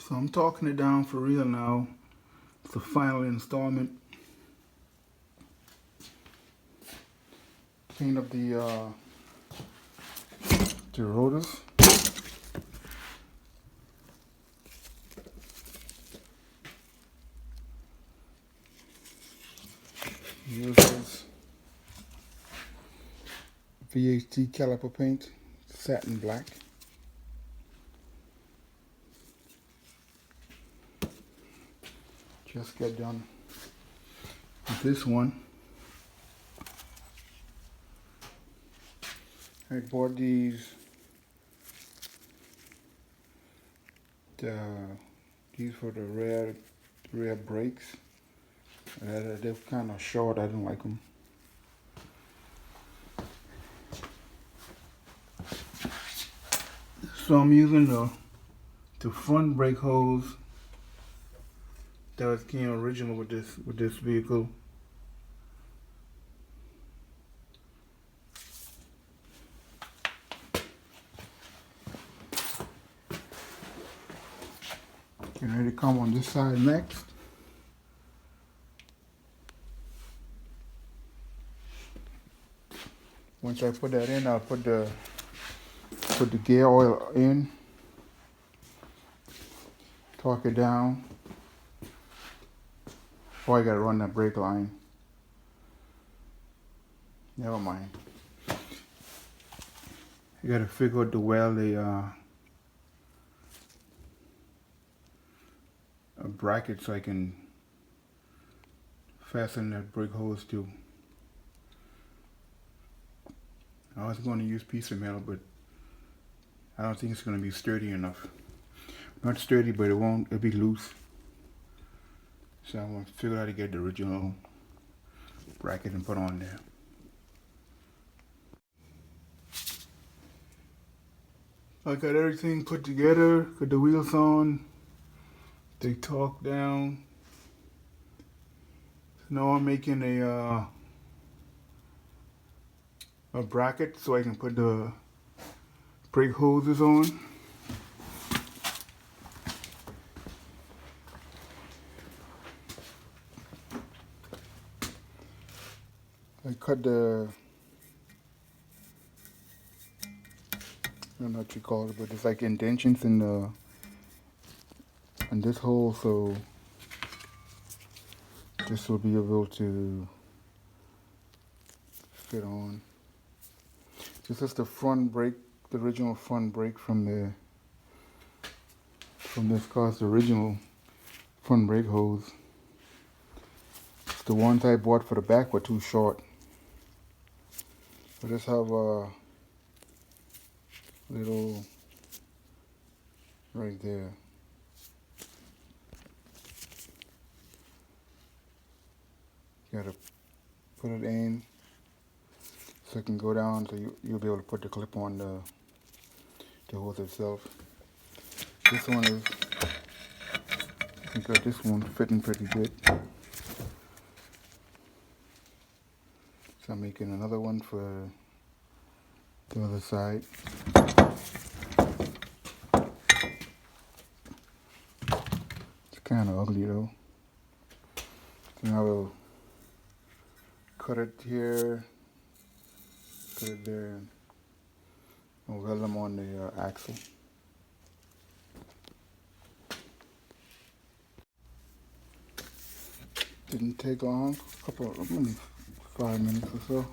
So I'm talking it down for real now. It's the final installment. Clean up the rotors. Use this VHT caliper paint, satin black. Just get done with this one. I bought these for the rear brakes. They're kind of short. I didn't like them. So I'm using the front brake hose that came original with this vehicle. Getting ready to come on this side next. Once I put that in, I'll put the gear oil in, torque it down. Oh, I gotta run that brake line. Never mind. You gotta figure out the weld a bracket so I can fasten that brake hose to. I was going to use piece of metal, but I don't think it's going to be sturdy enough. Not sturdy, but it'll be loose. So I'm going to figure out how to get the original bracket and put on there. I got everything put together, got the wheels on, they torque down. So now I'm making a bracket so I can put the brake hoses on. I cut I don't know what you call it, but it's like indentions in this hole, so this will be able to fit on. This is the front brake, the original front brake from this car's original front brake hose. The ones I bought for the back were too short. So just have a little right there. You gotta put it in so it can go down, so you'll be able to put the clip on the hose itself. This one is, I think got this one fitting pretty good. So I'm making another one for the other side. It's kind of ugly though. So now we'll cut it here, put it there, and we'll weld them on the axle. Didn't take long, maybe 5 minutes or so.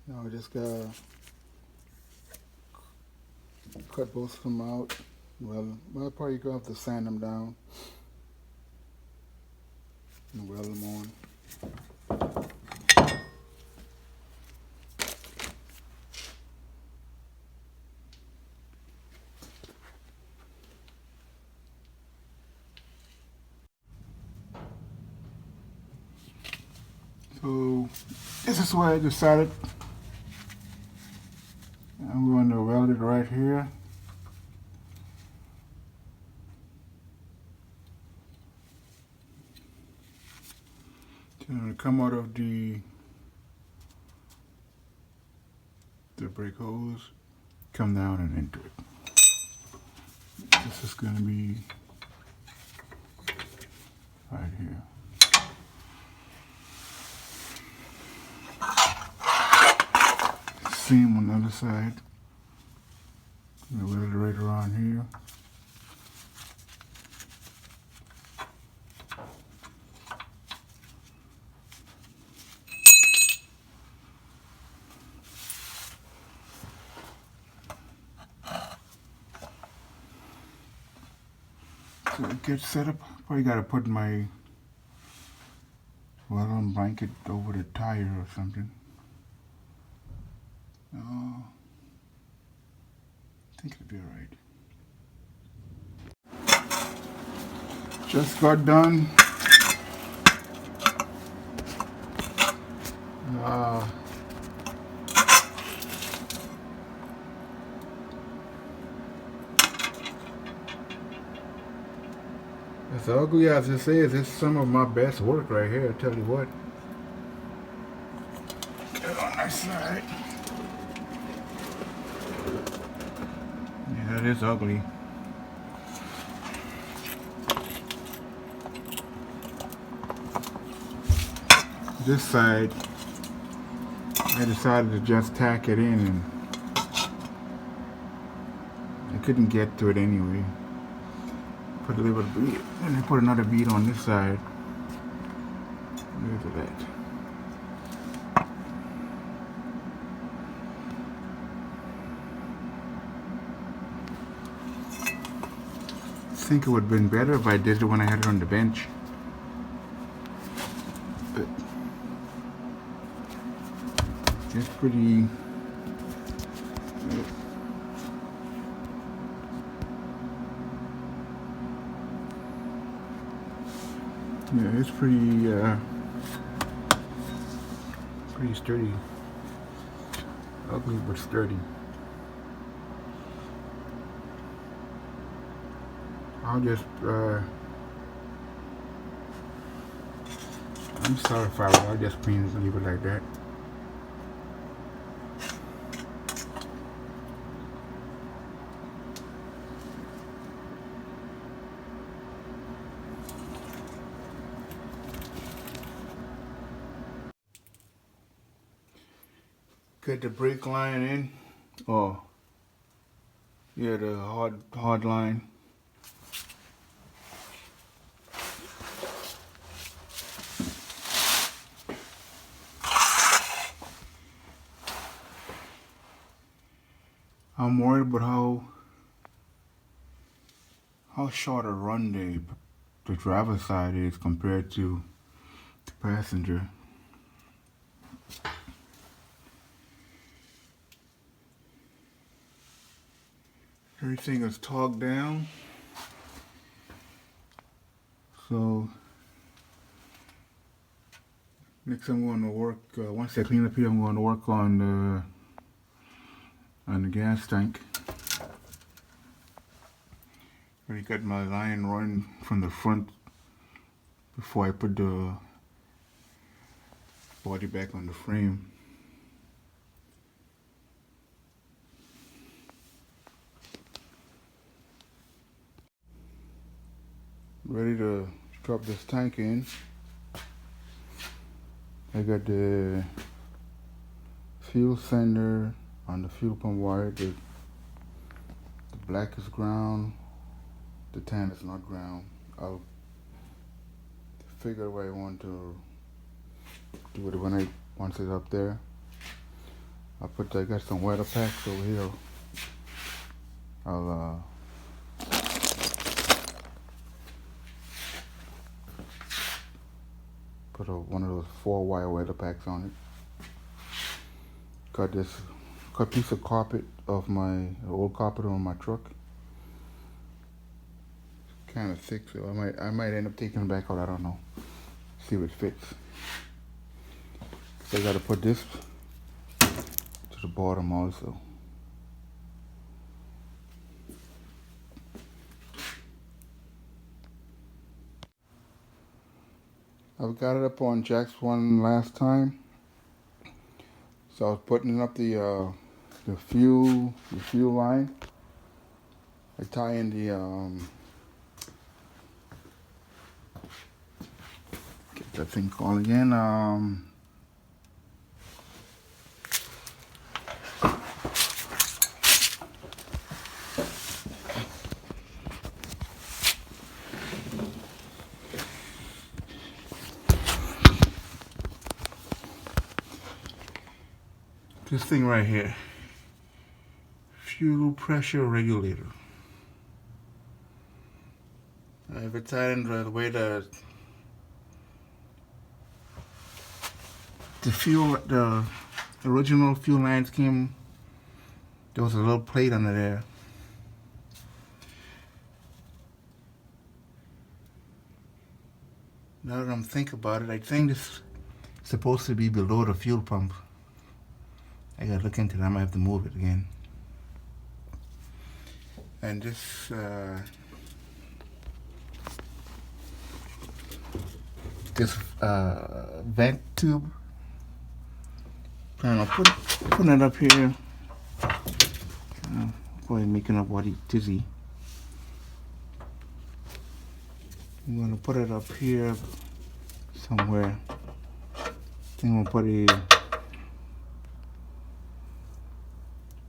Now we just gotta cut both of them out. Well, I'll probably gonna have to sand them down and weld them on. So this is why I decided I'm going to weld it right here. It's going to come out of the brake hose, come down and into it. This is going to be right here. Same on the other side. Right around here. So it gets set up. Probably got to put my well-arm blanket over the tire or something. I think it'll be alright. Just got done. As ugly as this is, it's some of my best work right here, I tell you what. Get it on that side. Yeah, that is ugly. This side, I decided to just tack it in, and I couldn't get to it anyway. Put a little bead, and I put another bead on this side. Look at that. I think it would have been better if I did it when I had it on the bench. But it's pretty. Yeah, it's pretty sturdy. Ugly but sturdy. I'll just I'm sorry if I'll just leave it like that. Cut the brake line in. Oh, yeah, the hard line. I'm worried about how short a run the driver's side is compared to the passenger. Everything is torqued down. So next I'm going to work, once I clean up here, I'm going to work on the gas tank. Already got my line run from the front before I put the body back on the frame. Ready to drop this tank in. I got the fuel sender on the fuel pump wire. The black is ground, the tan is not ground. I'll figure where I want to do it once it's up there. I got some weather packs over here. I'll put one of those 4-wire weather packs on it. Got this piece of carpet of my old carpet on my truck. It's kind of thick, so I might end up taking it back out. I don't know. See if it fits. So I got to put this to the bottom also. I've got it up on jacks one last time. So I was putting up the fuel line. I tie in the get that thing called again. This thing right here, fuel pressure regulator. If it's tied in the way the fuel, the original fuel lines came, there was a little plate under there. Now that I'm thinking about it, I think this is supposed to be below the fuel pump. I gotta look into that. I might have to move it again. And this vent tube, plan on putting it up here. Probably making up what dizzy. I'm gonna put it up here somewhere. I think I'm gonna put a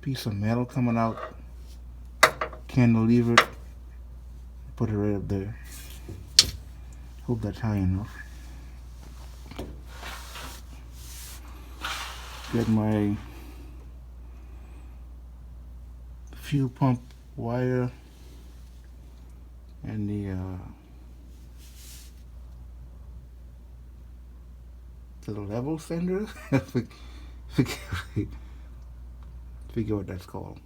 piece of metal coming out, cantilever it, put it right up there. Hope that's high enough. Get my fuel pump wire and the level sender. Forget what that's called.